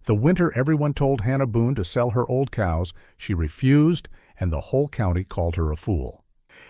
The winter everyone told Hannah Boone to sell her old cows, she refused, and the whole county called her a fool.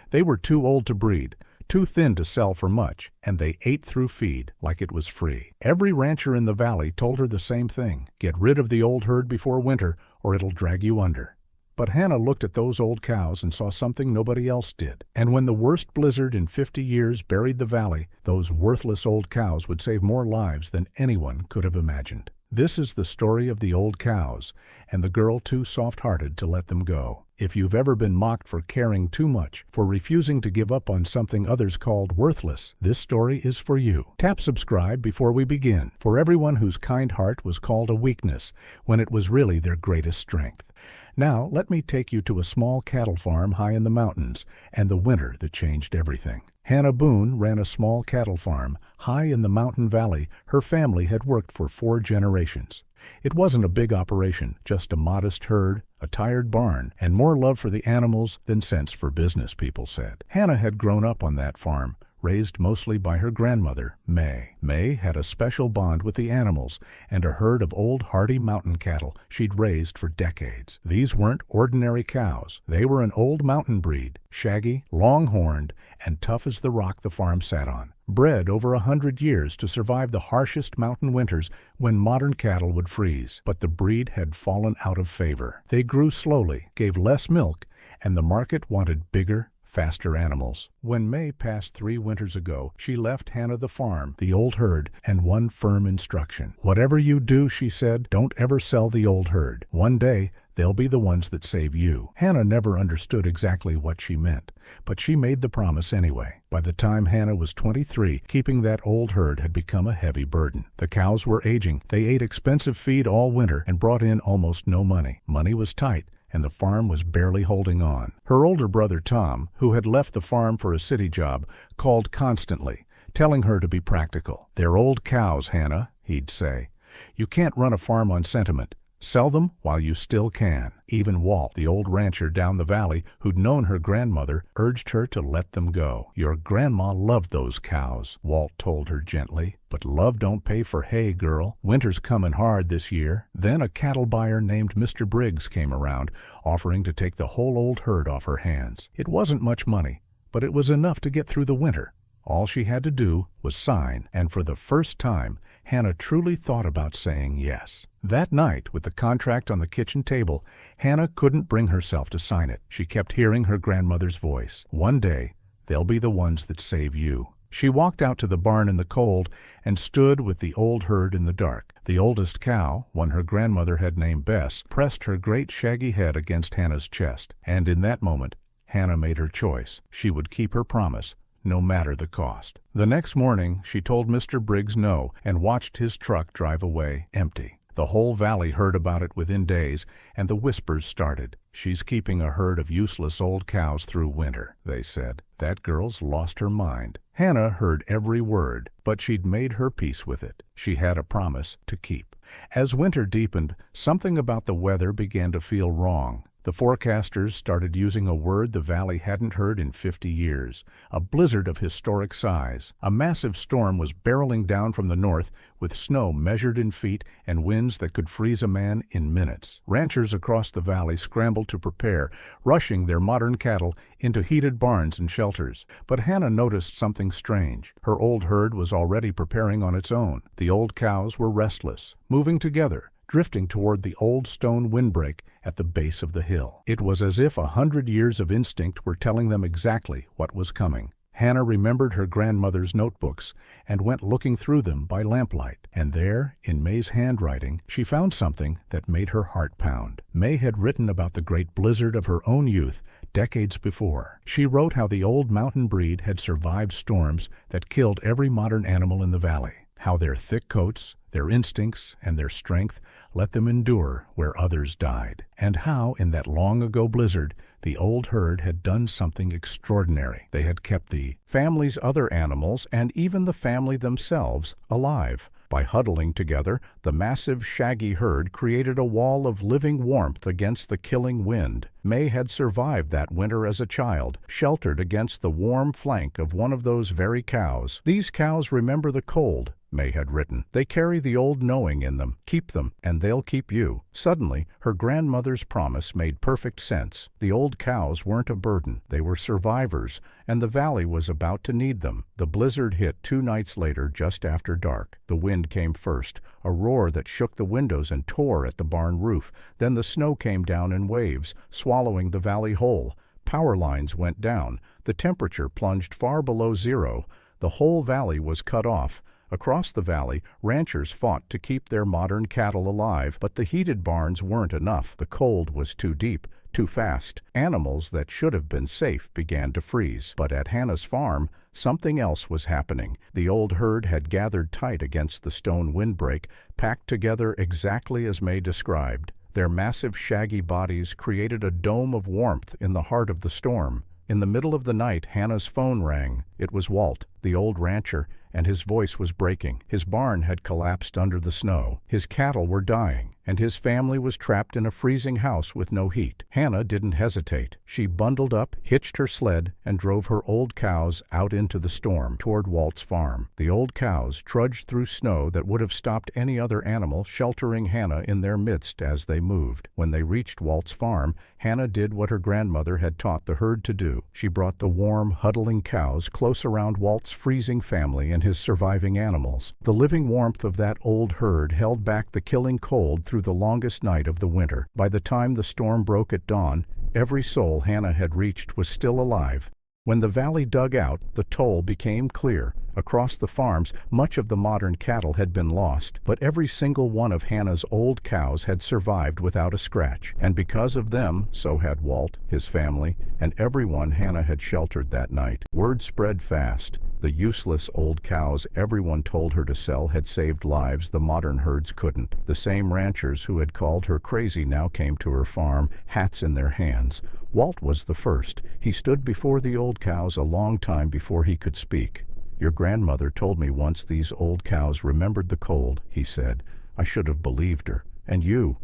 They were too old to breed, too thin to sell for much, and they ate through feed like it was free. Every rancher in the valley told her the same thing: get rid of the old herd before winter, or it'll drag you under. But Hannah looked at those old cows and saw something nobody else did. And when the worst blizzard in 50 years buried the valley, those worthless old cows would save more lives than anyone could have imagined. This is the story of the old cows, and the girl too soft-hearted to let them go. If you've ever been mocked for caring too much, for refusing to give up on something others called worthless, this story is for you. Tap subscribe before we begin. For everyone whose kind heart was called a weakness, when it was really their greatest strength. Now, let me take you to a small cattle farm high in the mountains, and the winter that changed everything. Hannah Boone ran a small cattle farm high in the mountain valley. Her family had worked for 4 generations. It wasn't a big operation, just a modest herd, a tired barn, and more love for the animals than sense for business, people said. Hannah had grown up on that farm, raised mostly by her grandmother, May. May had a special bond with the animals and a herd of old hardy mountain cattle she'd raised for decades. These weren't ordinary cows. They were an old mountain breed, shaggy, long-horned, and tough as the rock the farm sat on. Bred over 100 years to survive the harshest mountain winters when modern cattle would freeze. But the breed had fallen out of favor. They grew slowly, gave less milk, and the market wanted bigger, faster animals. When May passed 3 winters ago, she left Hannah the farm, the old herd, and one firm instruction. Whatever you do, she said, don't ever sell the old herd. One day, they'll be the ones that save you. Hannah never understood exactly what she meant, but she made the promise anyway. By the time Hannah was 23, keeping that old herd had become a heavy burden. The cows were aging, they ate expensive feed all winter and brought in almost no money. Money was tight, and the farm was barely holding on. Her older brother Tom, who had left the farm for a city job, called constantly, telling her to be practical. "They're old cows, Hannah," he'd say. "You can't run a farm on sentiment. Sell them while you still can." Even Walt, the old rancher down the valley who'd known her grandmother, urged her to let them go. "Your grandma loved those cows," Walt told her gently. "But love don't pay for hay, girl. Winter's comin' hard this year." Then a cattle buyer named Mr. Briggs came around, offering to take the whole old herd off her hands. It wasn't much money, but it was enough to get through the winter. All she had to do was sign, and for the first time, Hannah truly thought about saying yes. That night, with the contract on the kitchen table, Hannah couldn't bring herself to sign it. She kept hearing her grandmother's voice. One day, they'll be the ones that save you. She walked out to the barn in the cold and stood with the old herd in the dark. The oldest cow, one her grandmother had named Bess, pressed her great shaggy head against Hannah's chest. And in that moment, Hannah made her choice. She would keep her promise, no matter the cost. The next morning, she told Mr. Briggs no and watched his truck drive away empty. The whole valley heard about it within days, and the whispers started. "She's keeping a herd of useless old cows through winter," they said. "That girl's lost her mind." Hannah heard every word, but she'd made her peace with it. She had a promise to keep. As winter deepened, something about the weather began to feel wrong. The forecasters started using a word the valley hadn't heard in 50 years, a blizzard of historic size. A massive storm was barreling down from the north with snow measured in feet and winds that could freeze a man in minutes. Ranchers across the valley scrambled to prepare, rushing their modern cattle into heated barns and shelters. But Hannah noticed something strange. Her old herd was already preparing on its own. The old cows were restless, moving together, drifting toward the old stone windbreak at the base of the hill. It was as if 100 years of instinct were telling them exactly what was coming. Hannah remembered her grandmother's notebooks and went looking through them by lamplight. And there, in May's handwriting, she found something that made her heart pound. May had written about the great blizzard of her own youth decades before. She wrote how the old mountain breed had survived storms that killed every modern animal in the valley, how their thick coats, their instincts, and their strength let them endure where others died, and how, in that long-ago blizzard, the old herd had done something extraordinary. They had kept the family's other animals, and even the family themselves, alive. By huddling together, the massive shaggy herd created a wall of living warmth against the killing wind. May had survived that winter as a child, sheltered against the warm flank of one of those very cows. These cows remember the cold, May had written. They carry the old knowing in them. Keep them, and they'll keep you. Suddenly, her grandmother's promise made perfect sense. The old cows weren't a burden. They were survivors, and the valley was about to need them. The blizzard hit 2 nights later, just after dark. The wind came first, a roar that shook the windows and tore at the barn roof. Then the snow came down in waves, swallowing the valley whole. Power lines went down. The temperature plunged far below zero. The whole valley was cut off. Across the valley, ranchers fought to keep their modern cattle alive, but the heated barns weren't enough. The cold was too deep, too fast. Animals that should have been safe began to freeze. But at Hannah's farm, something else was happening. The old herd had gathered tight against the stone windbreak, packed together exactly as May described. Their massive, shaggy bodies created a dome of warmth in the heart of the storm. In the middle of the night, Hannah's phone rang. It was Walt, the old rancher, and his voice was breaking. His barn had collapsed under the snow. His cattle were dying, and his family was trapped in a freezing house with no heat. Hannah didn't hesitate. She bundled up, hitched her sled, and drove her old cows out into the storm toward Walt's farm. The old cows trudged through snow that would have stopped any other animal, sheltering Hannah in their midst as they moved. When they reached Walt's farm, Hannah did what her grandmother had taught the herd to do. She brought the warm, huddling cows close around Walt's freezing family and his surviving animals. The living warmth of that old herd held back the killing cold through the longest night of the winter. By the time the storm broke at dawn, every soul Hannah had reached was still alive. When the valley dug out, the toll became clear. Across the farms, much of the modern cattle had been lost, but every single one of Hannah's old cows had survived without a scratch. And because of them, so had Walt, his family, and everyone Hannah had sheltered that night. Word spread fast. The useless old cows everyone told her to sell had saved lives the modern herds couldn't. The same ranchers who had called her crazy now came to her farm, hats in their hands. Walt was the first. He stood before the old cows a long time before he could speak. "Your grandmother told me once these old cows remembered the cold," he said. "I should have believed her. And you?"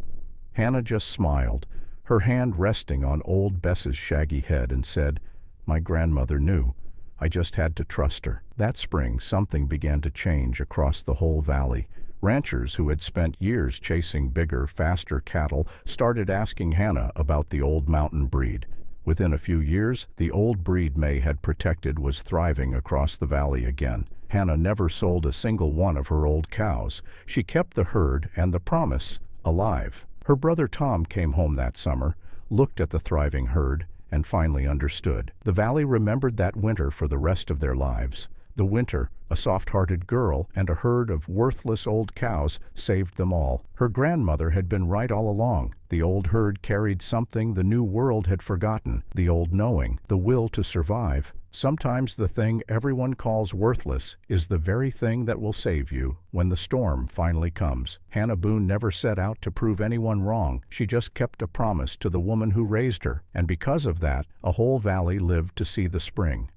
Hannah just smiled, her hand resting on old Bess's shaggy head, and said, "My grandmother knew. I just had to trust her." That spring, something began to change across the whole valley. Ranchers who had spent years chasing bigger, faster cattle started asking Hannah about the old mountain breed. Within a few years, the old breed May had protected was thriving across the valley again. Hannah never sold a single one of her old cows. She kept the herd and the promise alive. Her brother Tom came home that summer, looked at the thriving herd, and finally understood. The valley remembered that winter for the rest of their lives. The winter, a soft-hearted girl, and a herd of worthless old cows saved them all. Her grandmother had been right all along. The old herd carried something the new world had forgotten, the old knowing, the will to survive. Sometimes the thing everyone calls worthless is the very thing that will save you when the storm finally comes. Hannah Boone never set out to prove anyone wrong. She just kept a promise to the woman who raised her, and because of that, a whole valley lived to see the spring.